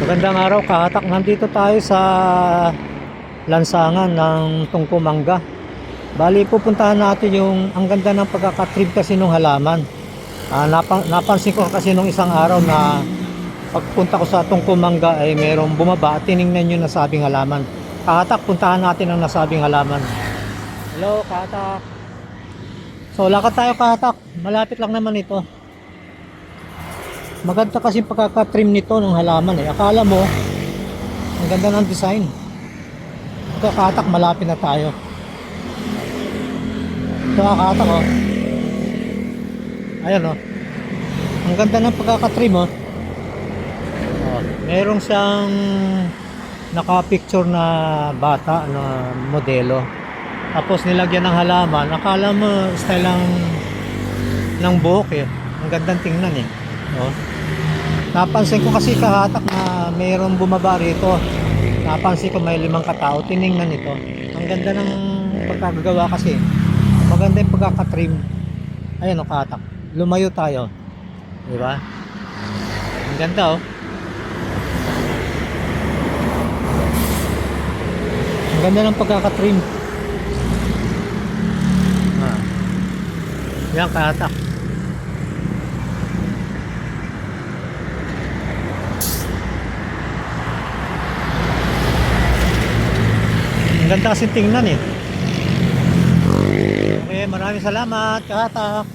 Magandang araw, kahatak. Nandito tayo sa lansangan ng Tungkumanga. Bali, pupuntahan natin yung ang ganda ng pagkakatrip kasi nung halaman. Napansin ko kasi nung isang araw na pagpunta ko sa Tungkumanga ay merong bumaba at tiningnan yung nasabing halaman. Kahatak, puntahan natin ang nasabing halaman. Hello, kahatak. So, lakad tayo, kahatak. Malapit lang naman ito. Maganda kasi pagkakatrim nito ng halaman eh. Akala mo, ang ganda ng design. Ito, kahatak, malapit na tayo. Ito, kahatak, oh. Ayan, oh. Ang ganda ng pagkakatrim, oh. Oh, merong siyang naka-picture na bata na modelo. Tapos nilagyan ng halaman. Akala mo style ng buhok eh. Ang gandang tingnan eh. Oh. Napansin ko kasi, kahatak, na mayroong bumaba rito. Napansin ko may 5 katao. Tiningnan ito. Ang ganda ng pagkagagawa kasi. Maganda yung pagkakatrim. Ayan o, kahatak. Lumayo tayo. Diba? Ang ganda, oh. Ang ganda ng pagkakatrim. Yan, kahatak. Ang ganda kasi tingnan eh. Okay, maraming salamat, kahatak.